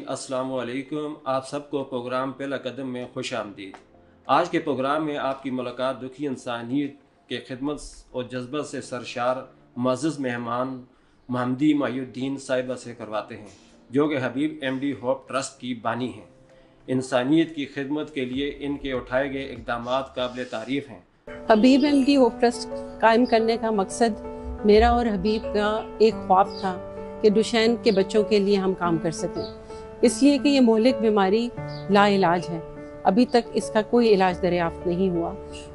अस्सलाम वालेकुम। आप सबको प्रोग्राम पहला कदम में खुश आमदीद। आज के प्रोग्राम में आपकी मुलाकात दुखी इंसानियत के खिदमत और जज्बा से सरशार मुअज़्ज़ज़ मेहमान महमदी माहिउद्दीन साहिबा से करवाते हैं, जो कि हबीब एमडी होप ट्रस्ट की बानी हैं। इंसानियत की खिदमत के लिए इनके उठाए गए इक़दामात काबिल तारीफ़ हैं। हबीब एमडी होप ट्रस्ट कायम करने का मकसद मेरा और हबीब का एक ख्वाब था कि दुशैन के बच्चों के लिए हम काम कर सकें, इसलिए कि ये मोहलिक बीमारी लाइलाज है। अभी तक इसका कोई इलाज दरियाफ्त नहीं हुआ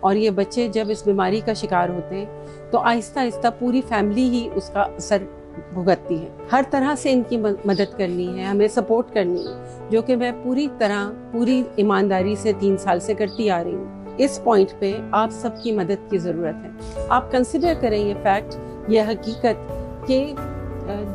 और ये बच्चे जब इस बीमारी का शिकार होते हैं तो आहिस्ता आहिस्ता पूरी फैमिली ही उसका असर भुगतती है। हर तरह से इनकी मदद करनी है, हमें सपोर्ट करनी है, जो कि मैं पूरी ईमानदारी से 3 साल से करती आ रही हूँ। इस पॉइंट पे आप सबकी मदद की ज़रूरत है। आप कंसिडर करें ये फैक्ट, ये हकीकत कि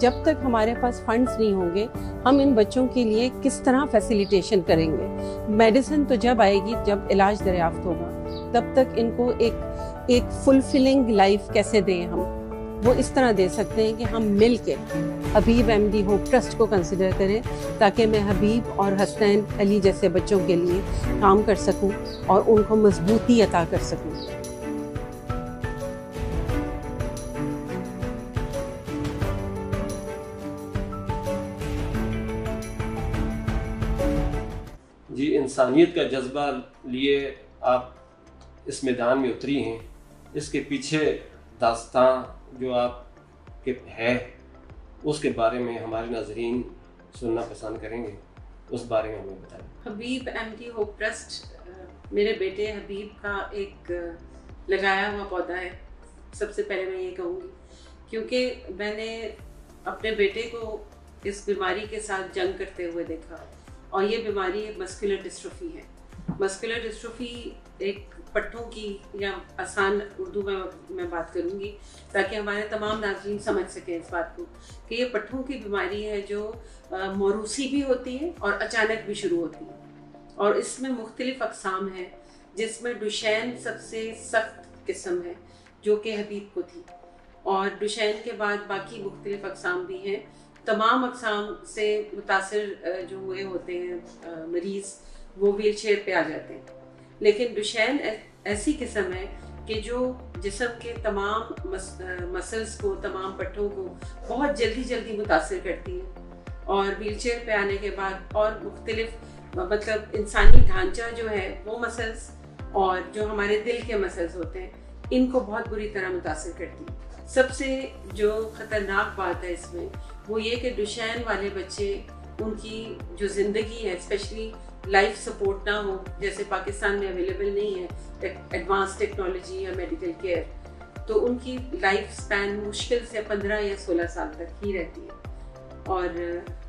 जब तक हमारे पास फंड्स नहीं होंगे हम इन बच्चों के लिए किस तरह फैसिलिटेशन करेंगे। मेडिसिन तो जब आएगी जब इलाज दरियाफ्त होगा, तब तक इनको एक फुलफिलिंग लाइफ कैसे दें हम, वो इस तरह दे सकते हैं कि हम मिल के हबीब एमडी होप ट्रस्ट को कंसिडर करें, ताकि मैं हबीब और हसनैन अली जैसे बच्चों के लिए काम कर सकूं और उनको मजबूती अता कर सकूं। जी, इंसानियत का जज्बा लिए आप इस मैदान में उतरी हैं। इसके पीछे दास्तां जो आपके है उसके बारे में हमारे नाज़रीन सुनना पसंद करेंगे, उस बारे में हमें बताएं। हबीब एमडी होप ट्रस्ट मेरे बेटे हबीब का एक लगाया हुआ पौधा है। सबसे पहले मैं ये कहूँगी क्योंकि मैंने अपने बेटे को इस बीमारी के साथ जंग करते हुए देखा और ये बीमारी मस्कुलर डिस्ट्रोफी है। मस्कुलर डिस्ट्रोफी एक पट्टों की, या आसान उर्दू में मैं बात करूँगी ताकि हमारे तमाम नाज़रीन समझ सकें इस बात को, कि ये पट्टों की बीमारी है जो मौरूसी भी होती है और अचानक भी शुरू होती है। और इसमें मुख्तलिफ अक़साम हैं, जिसमें दुशैन सबसे सख्त किस्म है जो कि हबीब को थी, और दुशैन के बाद बाकी मुख्तलिफ अक़साम भी हैं। तमाम अक़साम से मुतासिर जो हुए होते हैं मरीज़, वो व्हील चेयर पे आ जाते हैं। लेकिन दुशैन ऐसी किस्म है कि जो जिस्म के तमाम मसल्स को, तमाम पट्टों को बहुत जल्दी मुतासिर करती है, और व्हील चेयर पे आने के बाद और मुख्तलिफ मतलब इंसानी ढांचा जो है वो मसल्स और जो हमारे दिल के मसल्स होते हैं, इनको बहुत बुरी तरह मुतासिर करती है। सबसे जो ख़तरनाक बात है इसमें वो ये कि दुशैन वाले बच्चे, उनकी जो ज़िंदगी है, स्पेशली लाइफ सपोर्ट ना हो, जैसे पाकिस्तान में अवेलेबल नहीं है एडवांस टेक्नोलॉजी या मेडिकल केयर, तो उनकी लाइफ स्पैन मुश्किल से 15 या 16 साल तक ही रहती है। और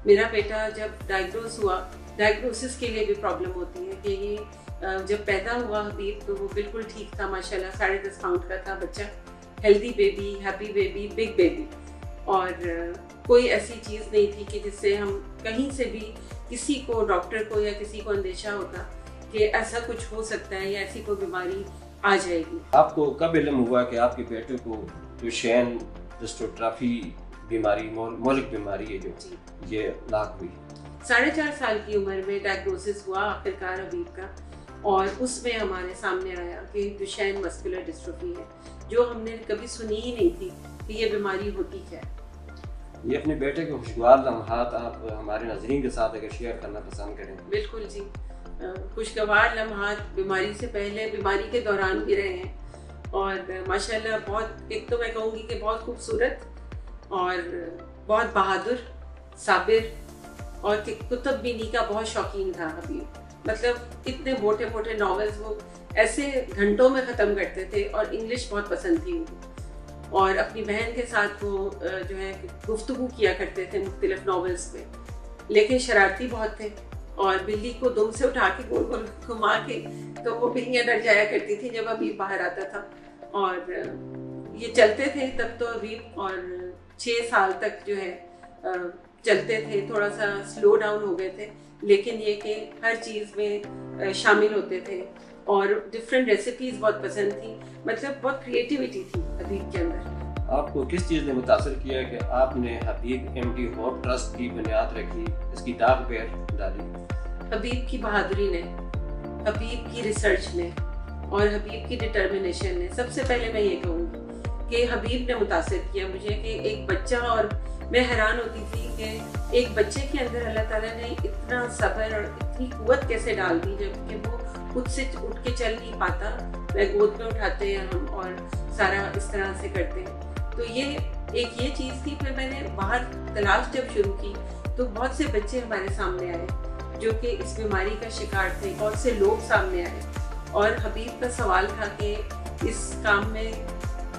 मेरा बेटा जब डायग्नोस हुआ, डायग्नोसिस के लिए भी प्रॉब्लम होती है कि ये जब पैदा हुआ हबीब तो वो बिल्कुल ठीक था, माशाल्लाह 10.5 पाउंड का था बच्चा, healthy baby, happy baby, big baby, और कोई ऐसी चीज़ नहीं थी कि जिससे हम कहीं से भी किसी को, डॉक्टर को या किसी को अंदेशा होता कि ऐसा कुछ हो सकता है या ऐसी कोई बीमारी आ जाएगी। आपको कब इल्म हुआ कि आपके बेटे को दुशैन डिस्ट्रोफी बीमारी, मौलिक बीमारी है जो ये लाक हुई? 4.5 साल की उम्र में डायग्नोसिस हुआ आखिरकार हबीब का, और उसमें हमारे सामने आया कि दुशैन मस्कुलर डिस्ट्रोफी है, जो हमने कभी सुनी ही नहीं थी कि ये बीमारी होती क्या है। ये अपने बेटे के खुशगवार लम्हात आप हमारे नाज़रीन के साथ अगर शेयर करना पसंद करें। बिल्कुल जी, खुशगवार लम्हात बीमारी से पहले, बीमारी के दौरान भी रहे हैं, और माशाल्लाह बहुत, एक तो मैं कहूँगी कि बहुत खूबसूरत और बहुत बहादुर, साबिर, और कुतुब बीनी का बहुत शौकीन था हबीब। मतलब इतने मोटे मोटे नॉवेल्स वो ऐसे घंटों में ख़त्म करते थे, और इंग्लिश बहुत पसंद थी उनको, और अपनी बहन के साथ वो जो है गुफ्तगू किया करते थे मुख्तलिफ नॉवेल्स पे। लेकिन शरारती बहुत थे, और बिल्ली को दुम से उठा के गोल गोल घुमा के तो वो बिल्लियाँ डर जाया करती थी जब हबीब बाहर आता था। और ये चलते थे तब तो हबीब, और 6 साल तक जो है चलते थे। थोड़ा सा स्लो डाउन हो गए थे, लेकिन ये कि हर चीज़ में शामिल होते थे, और डिफरेंट रेसिपीज़ बहुत पसंद थी। मतलब बहुत क्रिएटिविटी थी हबीब के अंदर। आपको किस चीज़ ने मुतासर किया कि आपने हबीब MD होप ट्रस्ट की बुनियाद रखी, इसकी दाग पैर डाली? हबीब की बहादुरी ने, हबीब की रिसर्च ने और हबीब की डिटर्मिनेशन ने। सबसे पहले मैं ये कहूँगी कि हबीब ने मुतासर किया मुझे कि एक बच्चा, और मैं हैरान होती थी कि एक बच्चे के अंदर अल्लाह ताला ने इतना सब्र और इतनी कुव्वत कैसे डाल दी, जबकि वो खुद से उठ के चल नहीं पाता। मैं गोद में उठाते हैं हम और सारा इस तरह से करते हैं। तो ये एक ये चीज़ थी। फिर मैंने बाहर तलाश जब शुरू की तो बहुत से बच्चे हमारे सामने आए जो कि इस बीमारी का शिकार थे, बहुत से लोग सामने आए और हबीब का सवाल था कि इस काम में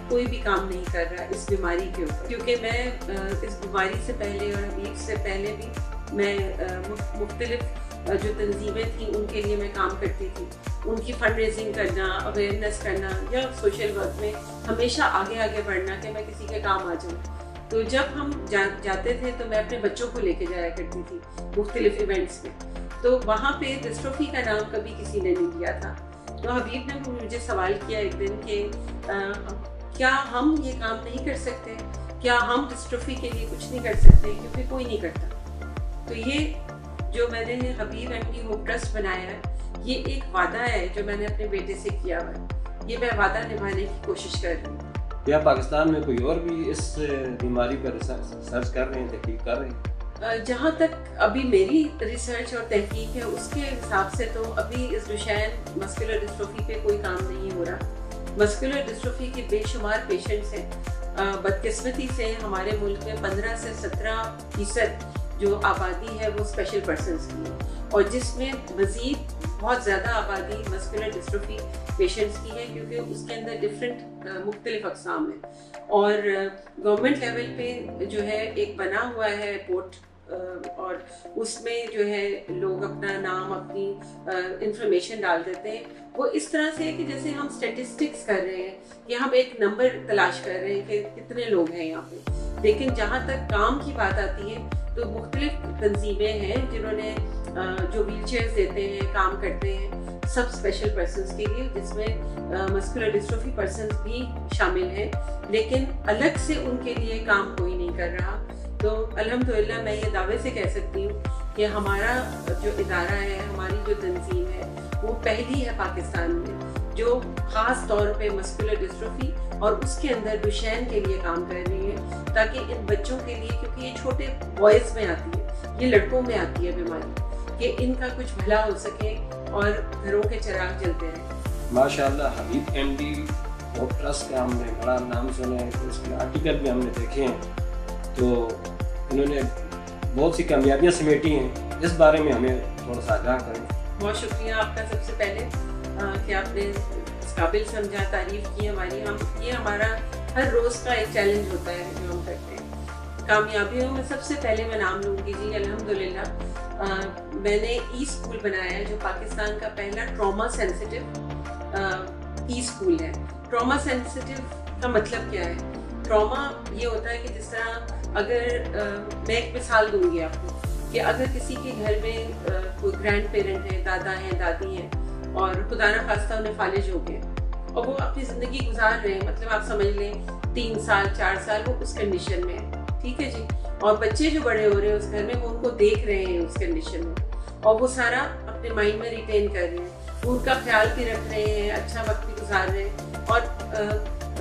कोई भी काम नहीं कर रहा इस बीमारी के ऊपर, क्योंकि मैं इस बीमारी से पहले और हबीब से पहले भी मैं मुख्तलिफ जो तंजीमें थी उनके लिए मैं काम करती थी। उनकी फंड रेजिंग करना, अवेयरनेस करना या सोशल वर्क में हमेशा आगे आगे बढ़ना कि मैं किसी के काम आ जाऊँ। तो जब हम जाते थे तो मैं अपने बच्चों को लेके जाया करती थी मुख्तलिफ इवेंट्स में। तो वहाँ पे डिस्ट्रोफी का नाम कभी किसी ने नहीं लिया था। तो हबीब ने मुझे सवाल किया एक दिन कि क्या हम ये काम नहीं कर सकते, क्या हम डिस्ट्रोफी के लिए कुछ नहीं कर सकते, क्योंकि कोई नहीं करता। तो ये जो मैंने हबीब MD होप ट्रस्ट बनाया है, ये एक वादा है जो मैंने अपने बेटे से किया हुआ है। ये मैं वादा निभाने की कोशिश कर रही हूँ। क्या पाकिस्तान में कोई और भी इस बीमारी पर सर्च कर रहे हैं, तहकीक कर रहे हैं? जहाँ तक अभी मेरी रिसर्च और तहकीक है उसके हिसाब से तो अभी इस डुशेन मस्कुलर डिस्ट्रोफी पे कोई काम नहीं हो रहा। मस्कुलर डिस्ट्रोफी के बेशुमार पेशेंट्स हैं। बदकिस्मती से हमारे मुल्क में 15 से 17% जो आबादी है वो स्पेशल पर्सन्स की है, और जिसमें मज़ीद बहुत ज़्यादा आबादी मस्कुलर डिस्ट्रोफी पेशेंट्स की है, क्योंकि उसके अंदर डिफरेंट मुख्तलिफ अक़साम है। और गवर्नमेंट लेवल पे जो है एक बना हुआ है पोर्ट, और उसमें जो है लोग अपना नाम, अपनी इंफॉर्मेशन डाल देते हैं। वो इस तरह से है कि जैसे हम स्टेटिस्टिक्स कर रहे हैं या हम एक नंबर तलाश कर रहे हैं कि कितने लोग हैं यहाँ पे। लेकिन जहाँ तक काम की बात आती है तो मुख्तलिफ तंजीमें हैं जिन्होंने जो व्हील चेयर्स देते हैं, काम करते हैं सब स्पेशल पर्सन्स के लिए, जिसमें मस्कुलर डिस्ट्रोफी पर्सन्स भी शामिल हैं, लेकिन अलग से उनके लिए काम कोई नहीं कर रहा। तो अल्हम्दुलिल्लाह मैं ये दावे से कह सकती हूँ कि हमारा जो इदारा है, हमारी जो तंजीम है, वो पहली है पाकिस्तान में जो ख़ास तौर पे मस्कुलर डिस्ट्रोफी और उसके अंदर डुशेन के लिए काम कर रही है, ताकि इन बच्चों के लिए, क्योंकि ये छोटे बॉयज़ में आती है, ये लड़कों में आती है बीमारी, कि इनका कुछ भला हो सके और घरों के चिराग जलते रहें। माशाअल्लाह, हबीब MD होप ट्रस्ट का हमने बड़ा नाम सुना है, उसके आर्टिकल भी हमने देखे हैं, तो इन्होंने बहुत सी कामयाबियाँ समेटी हैं। इस बारे में हमें थोड़ा सा आगाह करें। बहुत शुक्रिया आपका सबसे पहले कि आपने इस काबिल समझा, तारीफ़ की हमारी। ये हमारा हर रोज़ का एक चैलेंज होता है जो हम करते हैं। कामयाबियों में सबसे पहले मैं नाम लूँगी जी, अल्हम्दुलिल्लाह मैंने ई स्कूल बनाया है जो पाकिस्तान का पहला ट्रॉमा सेंसिटिव ई स्कूल है। ट्रॉमा सेंसिटिव का मतलब क्या है? ट्रॉमा ये होता है कि जिस तरह, अगर मैं एक मिसाल दूंगी आपको कि अगर किसी के घर में कोई ग्रैंड पेरेंट है, दादा हैं, दादी हैं, और खुदा न खास्ता उन्हें फालिज हो गए और वो अपनी ज़िंदगी गुजार रहे हैं, मतलब आप समझ लें 3 साल 4 साल वो उस कंडीशन में है, ठीक है जी, और बच्चे जो बड़े हो रहे हैं उस घर में, वो उनको देख रहे हैं उस कंडीशन में और वो सारा अपने माइंड में रिटेन कर रहे हैं, वो उनका ख्याल भी रख रहे हैं, अच्छा वक्त भी गुजार रहे हैं, और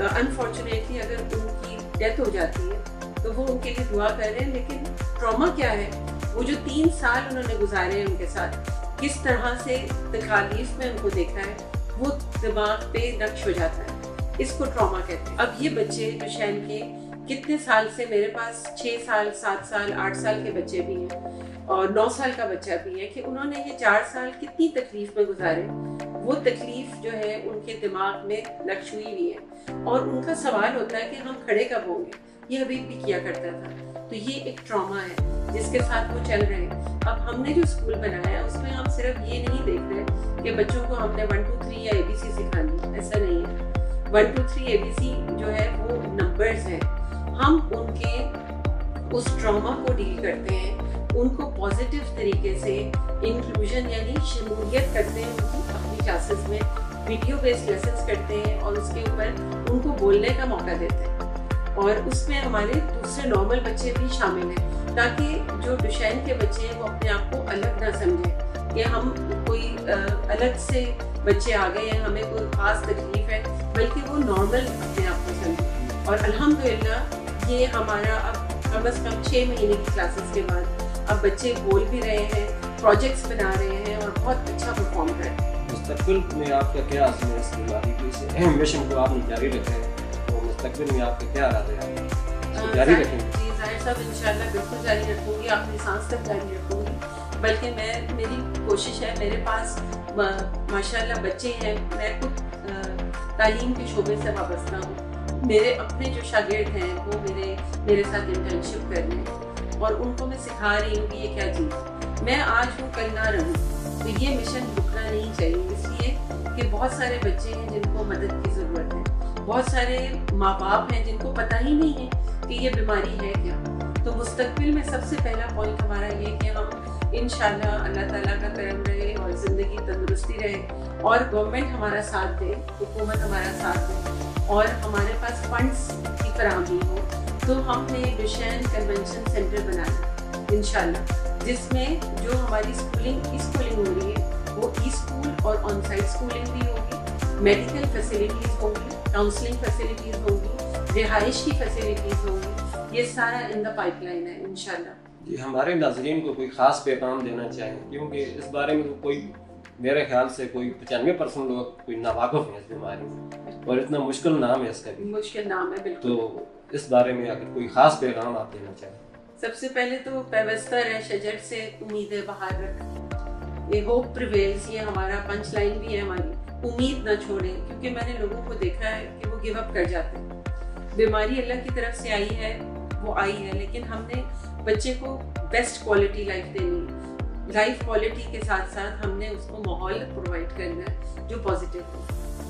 अनफॉर्चुनेटली अगर उनकी डेथ हो जाती है तो वो उनके लिए दुआ कर रहे हैं। लेकिन ट्रॉमा क्या है? वो जो 3 साल उन्होंने गुजारे हैं उनके साथ, किस तरह से तकलीफ में उनको देखा है, वो दिमाग पे नक्श हो जाता है, इसको ट्रॉमा कहते हैं। अब ये बच्चे डुशेन के कितने साल से मेरे पास 6 साल 7 साल 8 साल के बच्चे भी हैं और 9 साल का बच्चा भी है कि उन्होंने ये 4 साल कितनी तकलीफ में गुजारे, वो तकलीफ जो है उनके दिमाग में नक्श हुई हुई है और उनका सवाल होता है कि हम खड़े कब होंगे। ये हबीब भी किया करता था। तो ये एक ट्रॉमा है जिसके साथ वो चल रहे हैं। अब हमने जो स्कूल बनाया उसमें हम सिर्फ ये नहीं देख रहे कि बच्चों को हमने 1 2 3 या ABC सिखानी, ऐसा नहीं है। 1 2 3 ABC जो है वो नंबर्स हैं। हम उनके उस ट्रॉमा को डील करते हैं, उनको पॉजिटिव तरीके से इंक्लूजन यानी शमूलियत करते हैं उनकी अपनी क्लासेस में, वीडियो बेस्ड लेसन्स करते हैं और उसके ऊपर उनको बोलने का मौका देते हैं। और उसमें हमारे दूसरे नॉर्मल बच्चे भी शामिल हैं, ताकि जो डुशेन के बच्चे हैं वो अपने आप को अलग ना समझें कि हम कोई अलग से बच्चे आ गए हैं, हमें कोई ख़ास तकलीफ है, बल्कि वो नॉर्मल अपने आप को समझें। और अल्हम्दुलिल्लाह ये हमारा अब कम से कम 6 महीने की क्लासेस के बाद अब बच्चे बोल भी रहे हैं, प्रोजेक्ट्स बना रहे हैं और बहुत अच्छा परफॉर्म कर रहे हैं। मुस्तकबिल में आपका क्या आज़म है इस बीमारी के इस अहम मिशन को आपने जारी रखें, तो मुस्तकबिल में आपके क्या इरादे हैं? जारी रखेंगे? जी ज़ाहिर साहब, इंशाल्लाह बिल्कुल जारी रखूँगी, अपनी सांस तक जारी रखूँगी। बल्कि मेरी कोशिश है, मेरे पास माशाल्लाह बच्चे हैं, मैं खुद तालीम के शोबे से वाबस्ता हूँ। मेरे अपने जो शागिर्द हैं वो मेरे साथ इंटर्नशिप कर रहे हैं और उनको मैं सिखा रही हूँ कि ये क्या चीज़, मैं आज हूँ कल ना रहूँ। तो ये मिशन रुकना नहीं चाहिए, इसलिए कि बहुत सारे बच्चे हैं जिनको मदद की ज़रूरत है, बहुत सारे माँ बाप हैं जिनको पता ही नहीं है कि ये बीमारी है क्या। तो मुस्तकबिल में सबसे पहला पॉइंट हमारा ये कि हम इंशाल्लाह अल्लाह ताला का करम रहे और ज़िंदगी तंदुरुस्ती रहे और गवर्नमेंट हमारा साथ दे, हुकूमत हमारा साथ दे और हमारे पास फंड्स की फराहमी हो, तो हमने डुशेन कन्वेंशन सेंटर बनाया इंशाल्लाह, जिसमें जो हमारी स्कूलिंग हो रही है वो ई स्कूल और ऑन साइट स्कूलिंग भी होगी, मेडिकल फैसिलिटीज़ होंगी, काउंसलिंग फैसिलिटीज़ होंगी, रिहाइश की फैसिलिटीज़ होंगी, ये सारा इन द पाइपलाइन है इंशाल्लाह। जी, हमारे नाज़रीन को कोई ख़ास पैगाम देना चाहें, क्योंकि इस बारे में कोई मेरे ख्याल से कोई 95% लोग कोई नावाकिफ़ हैं इस बीमारी से और इतना मुश्किल नाम है इसका भी, मुश्किल नाम है बिल्कुल। तो इस बारे में अगर कोई ख़ास पैगाम आप देना चाहें? सबसे पहले तो पैवस्ता रह शजर से उम्मीदें बाहर रख, ये होप प्रिवेल्स, ये हमारा पंच लाइन भी है हमारी, उम्मीद ना छोड़ें, क्योंकि मैंने लोगों को देखा है कि वो गिव अप कर जाते हैं। बीमारी अल्लाह की तरफ से आई है, वो आई है, लेकिन हमने बच्चे को बेस्ट क्वालिटी लाइफ देनी है, लाइफ क्वालिटी के साथ साथ हमने उसको माहौल प्रोवाइड करना है जो पॉजिटिव हो।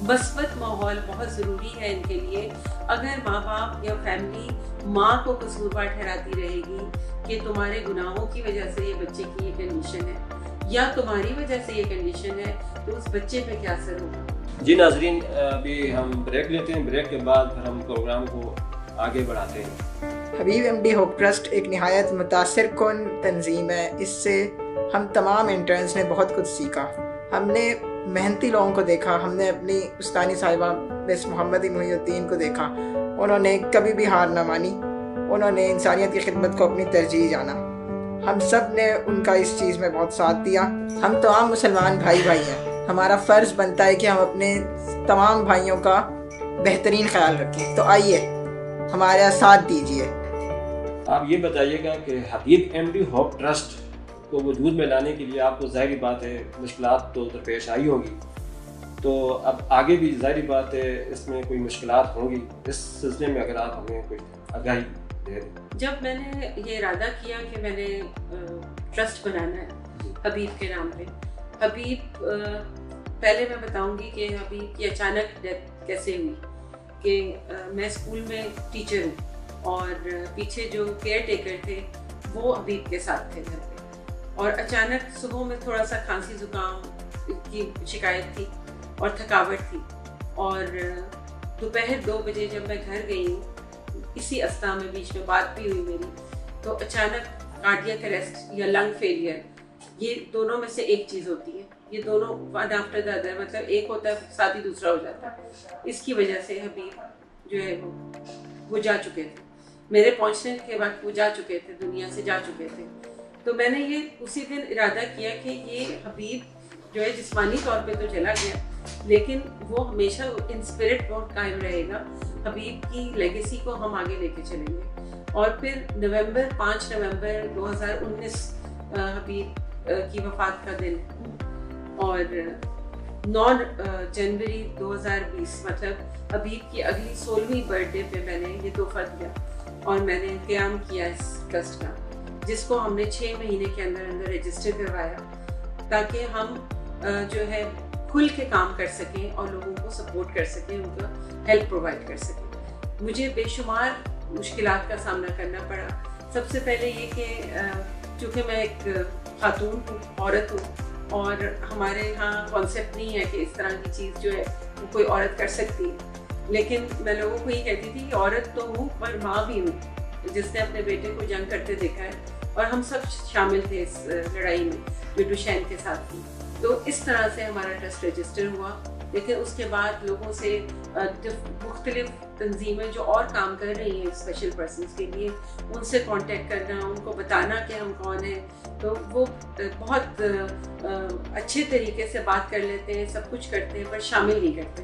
मस्बत माहौल बहुत ज़रूरी है इनके लिए। अगर माँ बाप या फैमिली माँ को कसूरवार ठहराती रहेगी कि तुम्हारे गुनाहों की वजह से ये बच्चे की ये कंडीशन है या तुम्हारी वजह से ये कंडीशन है, तो उस बच्चे पे क्या असर होगा। जी नाजरीन, अभी हम ब्रेक लेते हैं, ब्रेक के बाद फिर हम प्रोग्राम को आगे बढ़ाते हैं। हबीब एमडी होप ट्रस्ट एक नहायत मुतासिर कुन तंजीम है, इससे हम तमाम इंटर्न्स ने बहुत कुछ सीखा। हमने मेहनती लोगों को देखा, हमने अपनी उस्तानी साहिबा मिस मोहम्मदी मुहीउद्दीन को देखा, उन्होंने कभी भी हार ना मानी, उन्होंने इंसानियत की खिदमत को अपनी तरजीह जाना। हम सब ने उनका इस चीज़ में बहुत साथ दिया। हम तमाम मुसलमान भाई हैं, हमारा फ़र्ज़ बनता है कि हम अपने तमाम भाइयों का बेहतरीन ख्याल रखें। तो आइए हमारा साथ दीजिए। आप ये बताइएगा कि हबीब एमडी होप ट्रस्ट को वजूद में लाने के लिए आपको ज़ाहिर बात है मुश्किलात तो दरपेश आई होगी, तो अब आगे भी ज़ाहिर बात है इसमें कोई मुश्किलात होंगी, इस सिलसिले में अगर आप हमें कोई आगाही दे दें। जब मैंने ये इरादा किया कि मैंने ट्रस्ट बनाना है हबीब के नाम पे, हबीब पहले मैं बताऊंगी कि हबीब की अचानक डेथ कैसे हुई कि मैं स्कूल में टीचर हूँ और पीछे जो केयर टेकर थे वो हबीब के साथ थे घर पे, और अचानक सुबह में थोड़ा सा खांसी जुकाम की शिकायत थी और थकावट थी, और दोपहर 2 बजे जब मैं घर गई हूँ, इसी अवस्था में बीच में बात भी हुई मेरी, तो अचानक कार्डियक अरेस्ट या लंग फेलियर, ये दोनों में से एक चीज़ होती है, ये दोनों वन आफ्टर द अदर, मतलब एक होता है साथ ही दूसरा हो जाता है। इसकी वजह से हबीब जो है वो जा चुके थे, मेरे पहुँचने के बाद वो जा चुके थे, दुनिया से जा चुके थे। तो मैंने ये उसी दिन इरादा किया कि ये हबीब जो है जिस्मानी तौर पे तो चला गया, लेकिन वो हमेशा इन स्पिरिट बहुत कायम रहेगा। हबीब की लेगेसी को हम आगे लेके चलेंगे। और फिर 5 नवंबर 2019 हबीब की वफ़ात का दिन, और 9 जनवरी 2020 मतलब हबीब की अगली 16वीं बर्थडे पे मैंने ये तोहफा दिया और मैंने क़याम किया इस ट्रस्ट का, जिसको हमने 6 महीने के अंदर अंदर रजिस्टर करवाया, ताकि हम जो है खुल के काम कर सकें और लोगों को सपोर्ट कर सकें, उनका हेल्प प्रोवाइड कर सकें। मुझे बेशुमार मुश्किलात का सामना करना पड़ा। सबसे पहले ये कि चूँकि मैं एक खातून हूँ, औरत हूँ, और हमारे यहाँ कॉन्सेप्ट नहीं है कि इस तरह की चीज़ जो है वो कोई औरत कर सकती है, लेकिन मैं लोगों को ये कहती थी कि औरत तो हूँ पर माँ भी हूँ, जिसने अपने बेटे को जंग करते देखा है, और हम सब शामिल थे इस लड़ाई में जो डुशैन के साथ थी। तो इस तरह से हमारा ट्रस्ट रजिस्टर हुआ। लेकिन उसके बाद लोगों से मुख्तलिफ तंजीमें जो और काम कर रही हैं स्पेशल पर्सनस के लिए, उनसे कांटेक्ट करना, उनको बताना कि हम कौन हैं, तो वो बहुत अच्छे तरीके से बात कर लेते हैं, सब कुछ करते हैं, पर शामिल नहीं करते।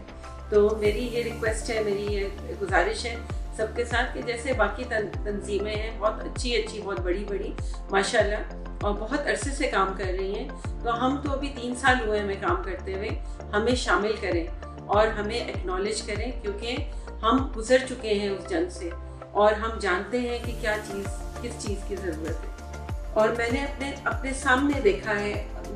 तो मेरी ये रिक्वेस्ट है, मेरी ये गुजारिश है सबके साथ कि जैसे बाकी तंजीमें हैं बहुत अच्छी बहुत बड़ी माशाल्लाह और बहुत अरसे से काम कर रही हैं, तो हम तो अभी 3 साल हुए हमें काम करते हुए, हमें शामिल करें और हमें एक्नॉलेज करें, क्योंकि हम गुजर चुके हैं उस जंग से और हम जानते हैं कि किस चीज़ की ज़रूरत है। और मैंने अपने सामने देखा है,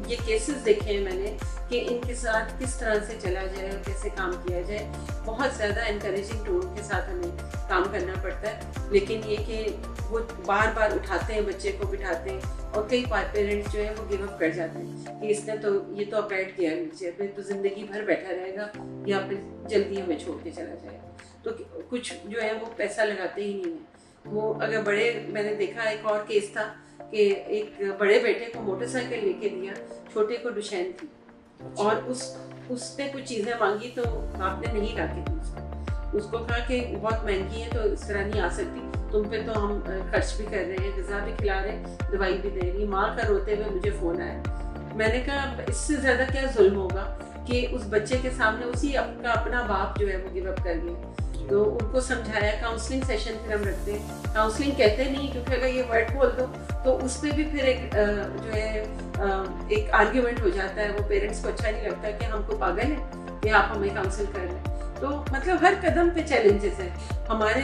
ये केसेस देखे हैं मैंने कि इनके साथ किस तरह से चला जाए और कैसे काम किया जाए। बहुत ज़्यादा इनकरेजिंग टोन के साथ हमें काम करना पड़ता है, लेकिन ये कि वो बार बार उठाते हैं, बच्चे को बिठाते हैं, और कई पेरेंट्स जो है वो गिव अप कर जाते हैं कि इसने तो ये तो अब बैठ गया नीचे, फिर तो ज़िंदगी भर बैठा रहेगा या फिर जल्दी हमें छोड़ के चला जाएगा। तो कुछ जो है वो पैसा लगाते ही नहीं है। वो अगर मैंने देखा एक और केस था कि एक बड़े बेटे को मोटरसाइकिल लेके दिया, छोटे को डुशैन थी, और उसने कुछ चीज़ें मांगी तो बाप ने नहीं ला के दी उसको कहा कि बहुत महंगी है तो इस तरह नहीं आ सकती, तुम पे तो हम खर्च भी कर रहे हैं, ग़िज़ा भी खिला रहे हैं, दवाई भी दे रही। माँ का रोते हुए मुझे फ़ोन आया। मैंने कहा इससे ज़्यादा क्या जुल्म होगा कि उस बच्चे के सामने उसी का अपना बाप जो है वो गिव अप कर गया। तो उनको समझाया, काउंसलिंग सेशन फिर हम रखते हैं। काउंसलिंग कहते नहीं, क्योंकि अगर ये वर्ड बोल दो तो उस पर भी फिर एक जो है एक आर्ग्यूमेंट हो जाता है। वो पेरेंट्स को अच्छा नहीं लगता कि हमको पागल है कि आप हमें काउंसिल कर रहे हैं। तो मतलब हर कदम पे चैलेंजेस हैं हमारे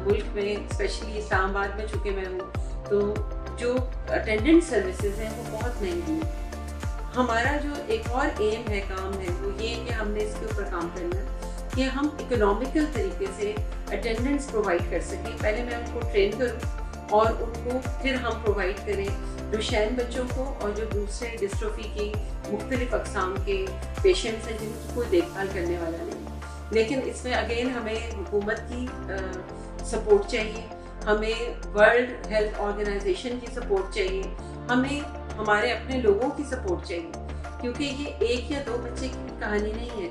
मुल्क में, स्पेशली इस्लामाबाद में चूँकि मैं हूँ, तो जो अटेंडेंट सर्विसेज हैं वो बहुत महंगी हैं। हमारा जो एक और एम है, काम है, वो ये कि हमने इसके ऊपर काम करना है कि हम इकोनॉमिकल तरीके से अटेंडेंट्स प्रोवाइड कर सकें। पहले मैं उनको ट्रेन करूँ और उनको फिर हम प्रोवाइड करें डुशैन बच्चों को, और जो दूसरे डिस्ट्रोफी की मुख्तलिफ अक़साम के पेशेंट्स हैं जिनकी कोई देखभाल करने वाला नहीं। लेकिन इसमें अगेन हमें हुकूमत की सपोर्ट चाहिए, हमें वर्ल्ड हेल्थ ऑर्गेनाइजेशन की सपोर्ट चाहिए, हमें हमारे अपने लोगों की सपोर्ट चाहिए, क्योंकि ये 1 या 2 बच्चे की कहानी नहीं है,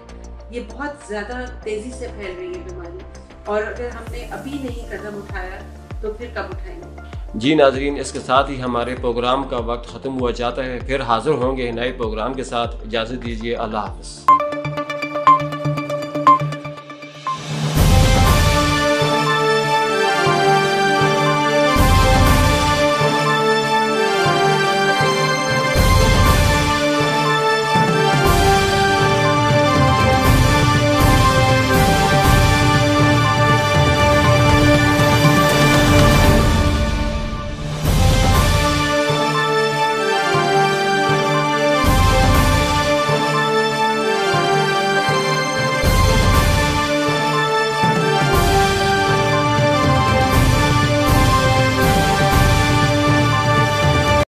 ये बहुत ज़्यादा तेज़ी से फैल रही है बीमारी, और अगर हमने अभी नहीं कदम उठाया तो फिर कब उठाएंगे। जी नाजरीन, इसके साथ ही हमारे प्रोग्राम का वक्त ख़त्म हुआ जाता है। फिर हाज़िर होंगे नए प्रोग्राम के साथ। इजाज़त दीजिए, अल्लाह हाफ़िज़।